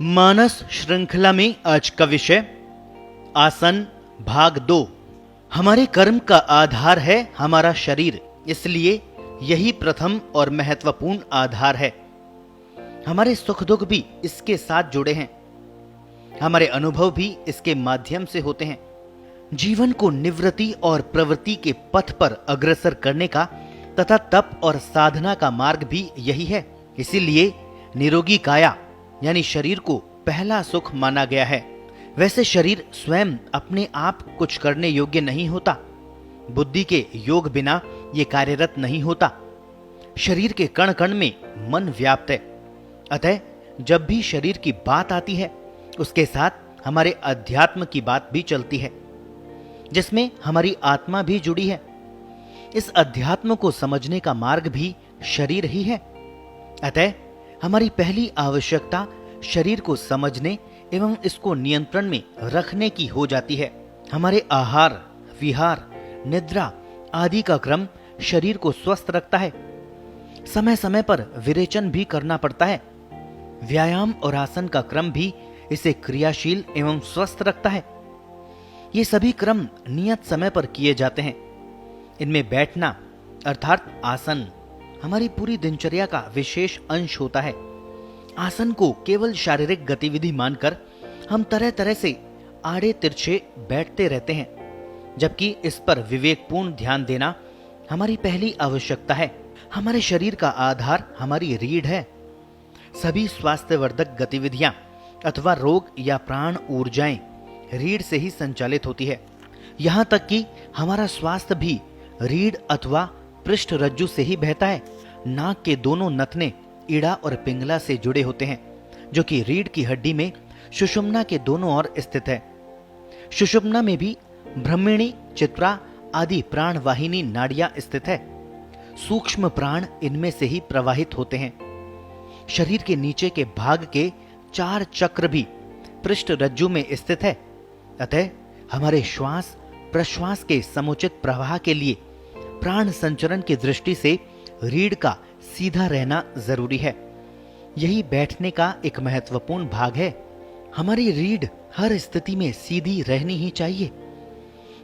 मानस श्रृंखला में आज का विषय आसन भाग 2। हमारे कर्म का आधार है हमारा शरीर, इसलिए यही प्रथम और महत्वपूर्ण आधार है। हमारे सुख दुख भी इसके साथ जुड़े हैं, हमारे अनुभव भी इसके माध्यम से होते हैं। जीवन को निवृत्ति और प्रवृत्ति के पथ पर अग्रसर करने का तथा तप और साधना का मार्ग भी यही है। इसीलिए निरोगी काया यानी शरीर को पहला सुख माना गया है। वैसे शरीर स्वयं अपने आप कुछ करने योग्य नहीं होता, बुद्धि के योग बिना ये कार्यरत नहीं होता। शरीर के कण कण में मन व्याप्त है, अतः जब भी शरीर की बात आती है उसके साथ हमारे अध्यात्म की बात भी चलती है, जिसमें हमारी आत्मा भी जुड़ी है। इस अध्यात्म को समझने का मार्ग भी शरीर ही है। अतः हमारी पहली आवश्यकता शरीर को समझने एवं इसको नियंत्रण में रखने की हो जाती है। हमारे आहार, विहार, निद्रा आदि का क्रम शरीर को स्वस्थ रखता है। समय समय पर विरेचन भी करना पड़ता है। व्यायाम और आसन का क्रम भी इसे क्रियाशील एवं स्वस्थ रखता है। ये सभी क्रम नियत समय पर किए जाते हैं। इनमें बैठना अर्थात आसन हमारी पूरी दिनचर्या का विशेष अंश होता है। आसन को केवल शारीरिक गतिविधि मानकर हम तरह तरह से आड़े तिरछे बैठते रहते हैं, जबकि इस पर विवेकपूर्ण ध्यान देना हमारी पहली आवश्यकता है। हमारे शरीर का आधार हमारी रीढ़ है। सभी स्वास्थ्यवर्धक गतिविधियां अथवा रोग या प्राण ऊर्जाएं रीढ़ से ही संचालित होती है। यहां तक कि हमारा स्वास्थ्य भी रीढ़ अथवा पृष्ठ रज्जु से ही बहता है। नाक के दोनों नथने इड़ा और पिंगला से जुड़े होते हैं, जो कि रीढ़ की हड्डी में सुषुम्ना के दोनों ओर स्थित है। सुषुम्ना में भी ब्रह्मिणी, चित्रा आदि प्राण वाहिनी नाड़ियां स्थित है। सूक्ष्म प्राण इनमें से ही प्रवाहित होते हैं। शरीर के नीचे के भाग के 4 चक्र भी पृष्ठ रज्जु में स्थित है। अतः हमारे श्वास प्रश्वास के समुचित प्रवाह के लिए प्राण संचरण की दृष्टि से रीढ़ का सीधा रहना जरूरी है। यही बैठने का एक महत्वपूर्ण भाग है। हमारी रीढ़ हर स्थिति में सीधी रहनी ही चाहिए।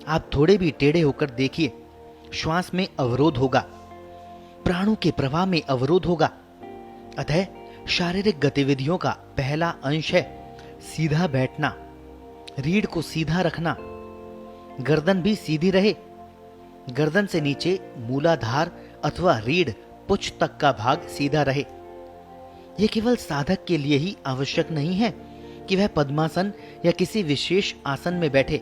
आप थोड़े भी टेढ़े होकर देखिए, श्वास में अवरोध होगा, प्राणों के प्रवाह में अवरोध होगा। अतः शारीरिक गतिविधियों का पहला अंश है सीधा बैठना, रीढ़ को सीधा रखना। गर्दन भी सीधी रहे। गर्दन से नीचे मूलाधार अथवा रीढ़ पुच्छ तक का भाग सीधा रहे। यह केवल साधक के लिए ही आवश्यक नहीं है कि वह पद्मासन या किसी विशेष आसन में बैठे,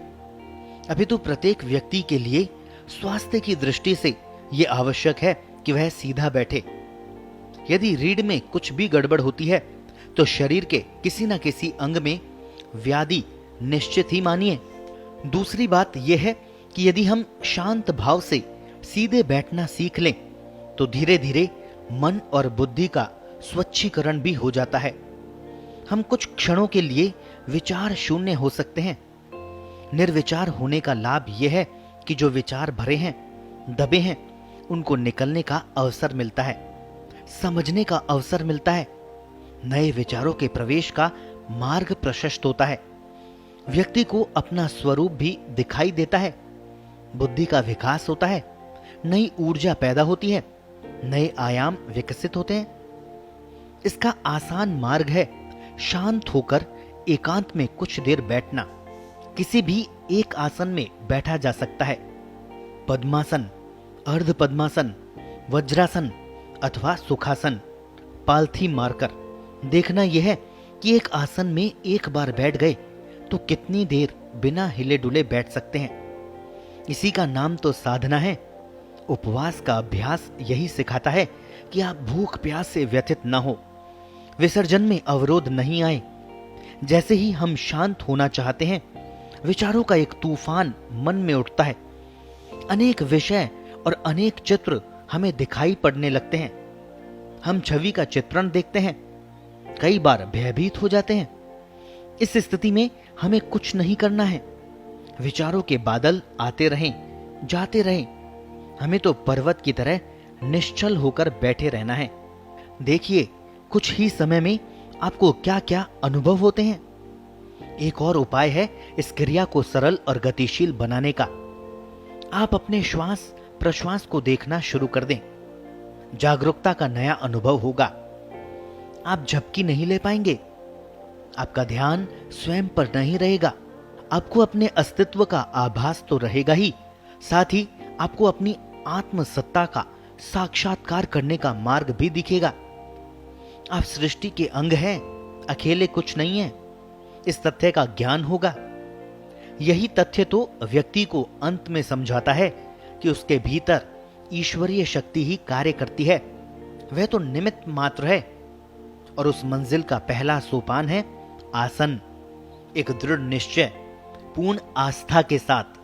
अपितु प्रत्येक व्यक्ति के लिए स्वास्थ्य की दृष्टि से यह आवश्यक है कि वह सीधा बैठे। यदि रीढ़ में कुछ भी गड़बड़ होती है तो शरीर के किसी न किसी अंग में व्याधि निश्चित ही मानिए। दूसरी बात यह है कि यदि हम शांत भाव से सीधे बैठना सीख लें तो धीरे धीरे मन और बुद्धि का स्वच्छीकरण भी हो जाता है। हम कुछ क्षणों के लिए विचार शून्य हो सकते हैं। निर्विचार होने का लाभ यह है कि जो विचार भरे हैं, दबे हैं, उनको निकलने का अवसर मिलता है, समझने का अवसर मिलता है। नए विचारों के प्रवेश का मार्ग प्रशस्त होता है। व्यक्ति को अपना स्वरूप भी दिखाई देता है। बुद्धि का विकास होता है, नई ऊर्जा पैदा होती है, नए आयाम विकसित होते हैं। इसका आसान मार्ग है शांत होकर एकांत में कुछ देर बैठना। किसी भी एक आसन में बैठा जा सकता है। पद्मासन, अर्ध पद्मासन, वज्रासन अथवा सुखासन पालथी मारकर। देखना यह है कि एक आसन में एक बार बैठ गए तो कितनी देर बिना हिले डुले बैठ सकते हैं। इसी का नाम तो साधना है। उपवास का अभ्यास यही सिखाता है कि आप भूख प्यास से व्यथित न हो, विसर्जन में अवरोध नहीं आए। जैसे ही हम शांत होना चाहते हैं, विचारों का एक तूफान मन में उठता है। अनेक विषय और अनेक चित्र हमें दिखाई पड़ने लगते हैं। हम छवि का चित्रण देखते हैं, कई बार भयभीत हो जाते हैं। इस स्थिति में हमें कुछ नहीं करना है। विचारों के बादल आते रहें, जाते रहें। हमें तो पर्वत की तरह निश्चल होकर बैठे रहना है। देखिए, कुछ ही समय में आपको क्या क्या अनुभव होते हैं। एक और उपाय है इस क्रिया को सरल और गतिशील बनाने का। आप अपने श्वास प्रश्वास को देखना शुरू कर दें। जागरूकता का नया अनुभव होगा। आप झपकी नहीं ले पाएंगे। आपका ध्यान स्वयं पर नहीं रहेगा। आपको अपने अस्तित्व का आभास तो रहेगा ही, साथ ही आपको अपनी आत्मसत्ता का साक्षात्कार करने का मार्ग भी दिखेगा। आप सृष्टि के अंग हैं, अकेले कुछ नहीं है। इस तथ्य का ज्ञान होगा। यही तथ्य तो व्यक्ति को अंत में समझाता है कि उसके भीतर ईश्वरीय शक्ति ही कार्य करती है। वह तो निमित्त मात्र है। और उस मंजिल का पहला सोपान है आसन। एक दृढ़ निश्चय, पूर्ण आस्था के साथ